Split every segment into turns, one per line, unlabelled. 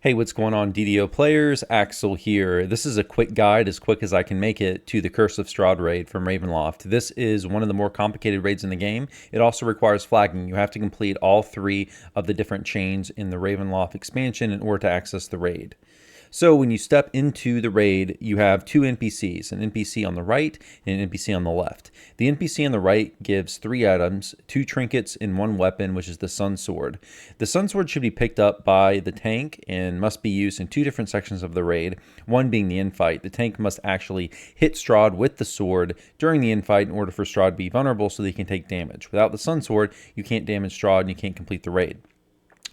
Hey, what's going on, DDO players? Axel here. This is a quick guide, as quick as I can make it, to the Curse of Strahd Raid from Ravenloft. This is one of the more complicated raids in the game. It also requires flagging. You have to complete all three of the different chains in the Ravenloft expansion in order to access the raid. So when you step into the raid, you have two NPCs, an NPC on the right and an NPC on the left. The NPC on the right gives 3 items, 2 trinkets and 1 weapon, which is the Sun Sword. The Sun Sword should be picked up by the tank and must be used in 2 different sections of the raid, one being the infight. The tank must actually hit Strahd with the sword during the infight in order for Strahd to be vulnerable so that he can take damage. Without the Sun Sword, you can't damage Strahd and you can't complete the raid.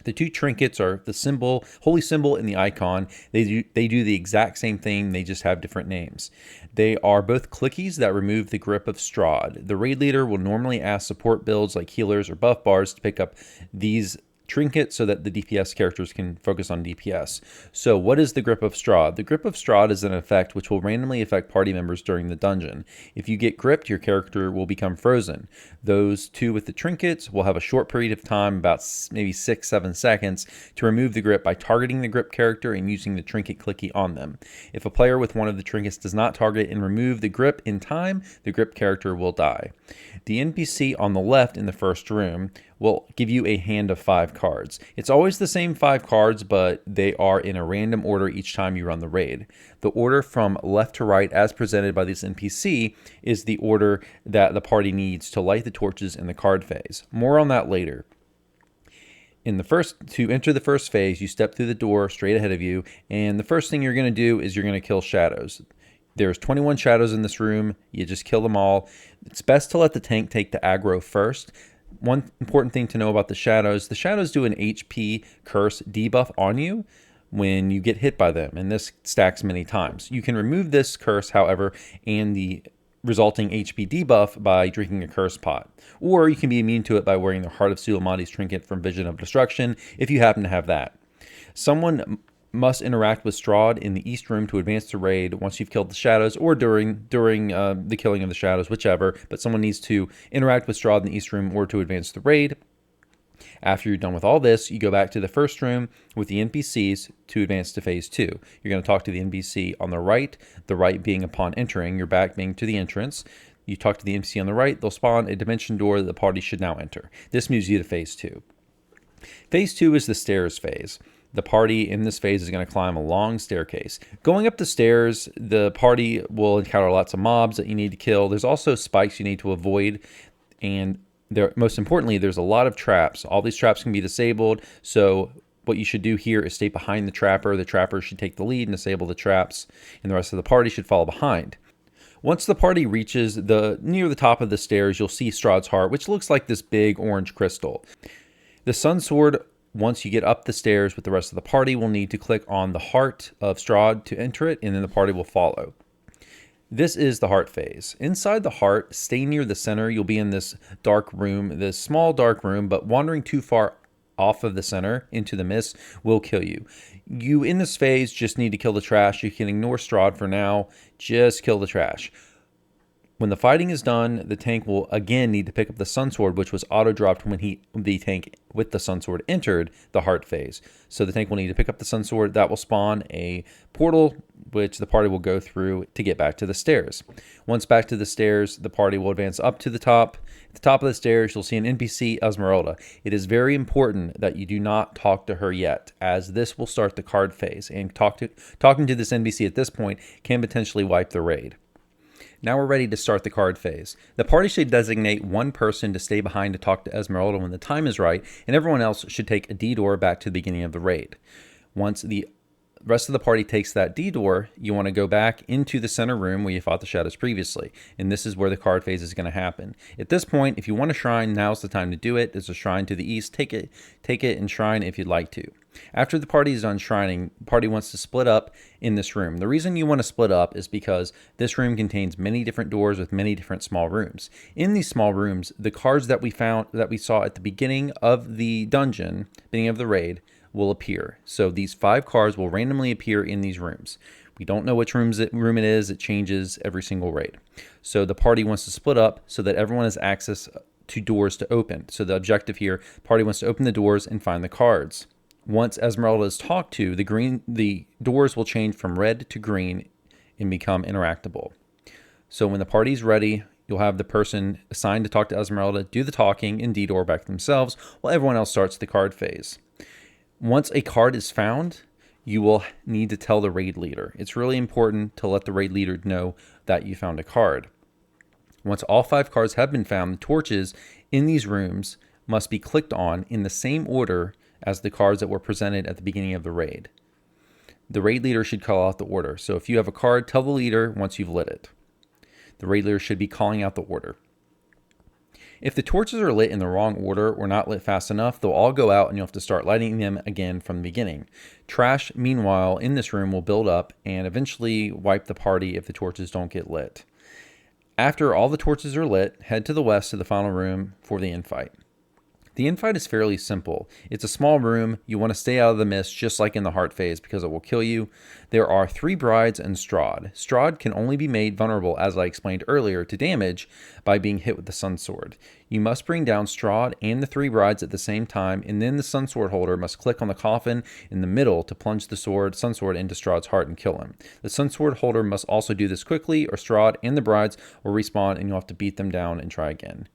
The 2 trinkets are the symbol, holy symbol, and the icon. They do the exact same thing, they just have different names. They are both clickies that remove the grip of Strahd. The raid leader will normally ask support builds like healers or buff bars to pick up these trinkets so that the DPS characters can focus on DPS. So what is the Grip of Strahd? The Grip of Strahd is an effect which will randomly affect party members during the dungeon. If you get gripped, your character will become frozen. Those 2 with the trinkets will have a short period of time, about maybe 6-7 seconds, to remove the grip by targeting the grip character and using the trinket clicky on them. If a player with one of the trinkets does not target and remove the grip in time, the grip character will die. The NPC on the left in the first room will give you a hand of 5 cards. It's always the same 5 cards, but they are in a random order each time you run the raid. The order from left to right as presented by this NPC is the order that the party needs to light the torches in the card phase. More on that later. To enter the first phase, you step through the door straight ahead of you, and the first thing you're going to do is you're going to kill shadows. There's 21 shadows in this room. You just kill them all. It's best to let the tank take the aggro first. One important thing to know about the shadows do an HP curse debuff on you when you get hit by them, and this stacks many times. You can remove this curse, however, and the resulting HP debuff by drinking a curse pot, or you can be immune to it by wearing the Heart of Sulamati's trinket from Vision of Destruction if you happen to have that. Someone must interact with Strahd in the East Room to advance the raid once you've killed the shadows, or during the killing of the shadows, whichever, but someone needs to interact with Strahd in the East Room or to advance the raid. After you're done with all this, you go back to the first room with the NPCs to advance to phase 2. You're going to talk to the NPC on the right being upon entering, your back being to the entrance. You talk to the NPC on the right, they'll spawn a dimension door that the party should now enter. This moves you to phase 2. Phase 2 is the stairs phase. The party in this phase is going to climb a long staircase. Going up the stairs, the party will encounter lots of mobs that you need to kill. There's also spikes you need to avoid, and most importantly, there's a lot of traps. All these traps can be disabled, so what you should do here is stay behind the trapper. The trapper should take the lead and disable the traps, and the rest of the party should follow behind. Once the party reaches near the top of the stairs, you'll see Strahd's heart, which looks like this big orange crystal. The Sun Sword, once you get up the stairs with the rest of the party, will need to click on the Heart of Strahd to enter it, and then the party will follow. This is the heart phase. Inside the heart, stay near the center. You'll be in this dark room, this small dark room, but wandering too far off of the center into the mist will kill you. You, in this phase, just need to kill the trash. You can ignore Strahd for now. Just kill the trash. When the fighting is done, the tank will again need to pick up the Sun Sword, which was auto-dropped when the tank with the Sun Sword entered the heart phase. So the tank will need to pick up the Sun Sword. That will spawn a portal, which the party will go through to get back to the stairs. Once back to the stairs, the party will advance up to the top. At the top of the stairs, you'll see an NPC, Esmeralda. It is very important that you do not talk to her yet, as this will start the card phase, and talking to this NPC at this point can potentially wipe the raid. Now we're ready to start the card phase. The party should designate one person to stay behind to talk to Esmeralda when the time is right, and everyone else should take a detour back to the beginning of the raid. Once the rest of the party takes that detour, you want to go back into the center room where you fought the shadows previously, and this is where the card phase is going to happen. At this point, if you want a shrine, now's the time to do it. There's a shrine to the east. Take it and shrine if you'd like to. After the party is done shrining, the party wants to split up in this room. The reason you want to split up is because this room contains many different doors with many different small rooms. In these small rooms, the cards that we saw at the beginning of the dungeon, beginning of the raid, will appear. So these 5 cards will randomly appear in these rooms. We don't know which room it is. It changes every single raid. So the party wants to split up so that everyone has access to doors to open. So the objective here, party wants to open the doors and find the cards. Once Esmeralda is talked to, the doors will change from red to green and become interactable. So when the party's ready, you'll have the person assigned to talk to Esmeralda do the talking and D-door back themselves while everyone else starts the card phase. Once a card is found, you will need to tell the raid leader. It's really important to let the raid leader know that you found a card. Once all 5 cards have been found, the torches in these rooms must be clicked on in the same order as the cards that were presented at the beginning of the raid. The raid leader should call out the order. So if you have a card, tell the leader once you've lit it. The raid leader should be calling out the order. If the torches are lit in the wrong order or not lit fast enough, they'll all go out and you'll have to start lighting them again from the beginning. Trash, meanwhile, in this room will build up and eventually wipe the party if the torches don't get lit. After all the torches are lit, head to the west to the final room for the infight. The infight is fairly simple. It's a small room. You want to stay out of the mist, just like in the heart phase, because it will kill you. There are 3 brides and Strahd. Strahd can only be made vulnerable, as I explained earlier, to damage by being hit with the Sun Sword. You must bring down Strahd and the 3 brides at the same time, and then the Sun Sword holder must click on the coffin in the middle to plunge the Sun Sword into Strahd's heart and kill him. The Sun Sword holder must also do this quickly, or Strahd and the brides will respawn and you'll have to beat them down and try again.